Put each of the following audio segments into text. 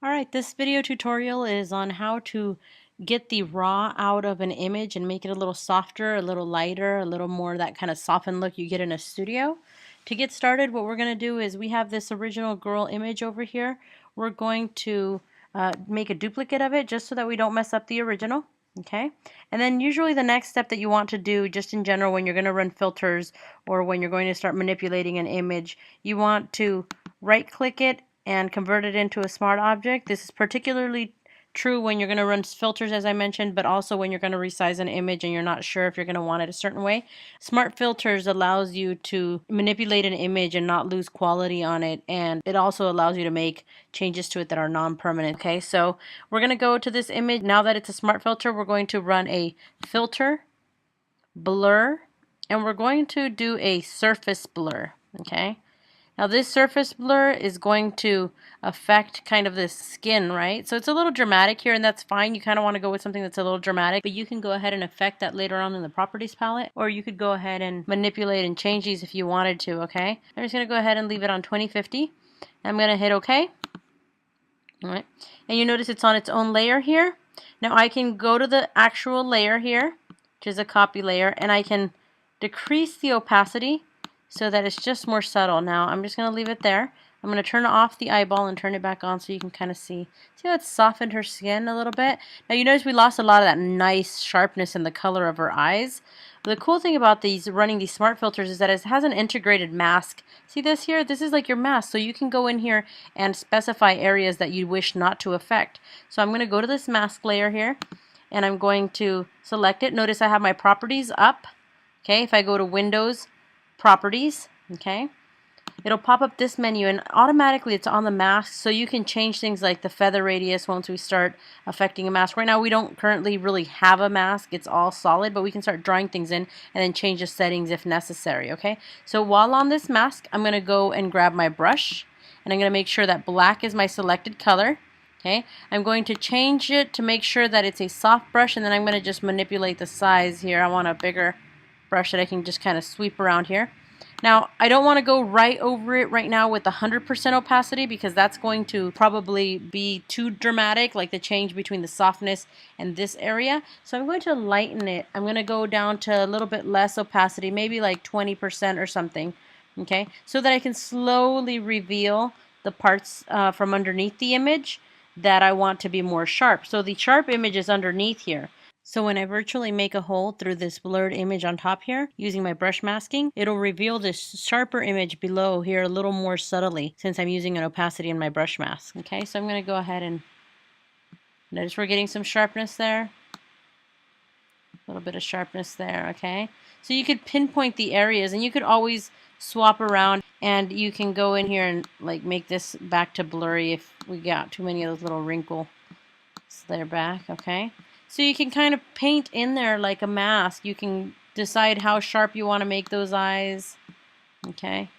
Alright, this video tutorial is on how to get the raw out of an image and make it a little softer, a little lighter, a little more that kind of softened look you get in a studio. To get started, what we're going to do is we have this original girl image over here. We're going to make a duplicate of it just so that we don't mess up the original. Okay, and then usually the next step that you want to do just in general when you're going to run filters or when you're going to start manipulating an image, you want to right click it and convert it into a smart object. This is particularly true when you're going to run filters, as I mentioned, but also when you're going to resize an image and you're not sure if you're going to want it a certain way. Smart filters allows you to manipulate an image and not lose quality on it, and it also allows you to make changes to it that are non-permanent. Okay, so we're going to go to this image. Now that it's a smart filter, we're going to run a filter, blur, and we're going to do a surface blur. Okay. Now this surface blur is going to affect kind of this skin, right? So it's a little dramatic here, and that's fine. You kind of want to go with something that's a little dramatic, but you can go ahead and affect that later on in the properties palette, or you could go ahead and manipulate and change these if you wanted to, okay? I'm just going to go ahead and leave it on 2050. I'm going to hit OK. All right. And you notice it's on its own layer here. Now I can go to the actual layer here, which is a copy layer, and I can decrease the opacity so that it's just more subtle. Now I'm just going to leave it there. I'm going to turn off the eyeball and turn it back on so you can kind of see. See how it's softened her skin a little bit? Now you notice we lost a lot of that nice sharpness in the color of her eyes. The cool thing about running these smart filters is that it has an integrated mask. See this here? This is like your mask, so you can go in here and specify areas that you wish not to affect. So I'm going to go to this mask layer here, and I'm going to select it. Notice I have my properties up. Okay, if I go to Windows, Properties, okay, it'll pop up this menu, and automatically it's on the mask, so you can change things like the feather radius once we start affecting a mask. Right now we don't currently really have a mask, it's all solid, but we can start drawing things in and then change the settings if necessary. Okay, so while on this mask, I'm going to go and grab my brush, and I'm going to make sure that black is my selected color. Okay, I'm going to change it to make sure that it's a soft brush, and then I'm going to just manipulate the size here. I want a bigger brush that I can just kind of sweep around here. Now I don't want to go right over it right now with 100% opacity, because that's going to probably be too dramatic, like the change between the softness and this area. So I'm going to lighten it. I'm going to go down to a little bit less opacity, maybe like 20% or something, okay, so that I can slowly reveal the parts from underneath the image that I want to be more sharp. So the sharp image is underneath here. So when I virtually make a hole through this blurred image on top here, using my brush masking, it'll reveal this sharper image below here a little more subtly, since I'm using an opacity in my brush mask. Okay, so I'm going to go ahead and notice we're getting some sharpness there. A little bit of sharpness there, okay? So you could pinpoint the areas, and you could always swap around, and you can go in here and like make this back to blurry if we got too many of those little wrinkles there back, okay? So you can kind of paint in there like a mask. You can decide how sharp you want to make those eyes, okay?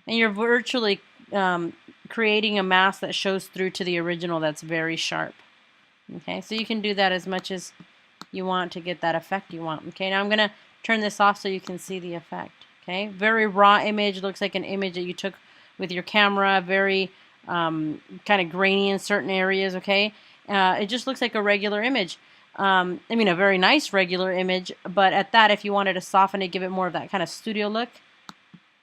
And you're virtually creating a mask that shows through to the original that's very sharp, okay? So you can do that as much as you want to get that effect you want, okay? Now I'm going to turn this off so you can see the effect, okay? Very raw image, looks like an image that you took with your camera, very kind of grainy in certain areas, okay? It just looks like a regular image. I mean, a very nice regular image, but at that, if you wanted to soften it, give it more of that kind of studio look,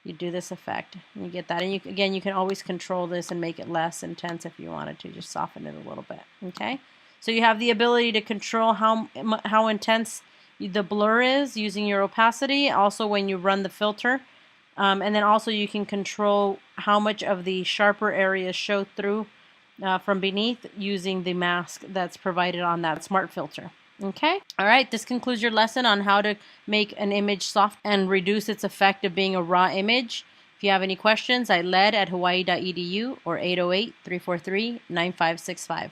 you do this effect, and you get that. And again, you can always control this and make it less intense if you wanted to, just soften it a little bit, okay? So you have the ability to control how intense the blur is using your opacity, also when you run the filter. And then also you can control how much of the sharper areas show through from beneath using the mask that's provided on that smart filter. Okay? Alright, this concludes your lesson on how to make an image soft and reduce its effect of being a raw image. If you have any questions, I led at hawaii.edu or 808-343-9565.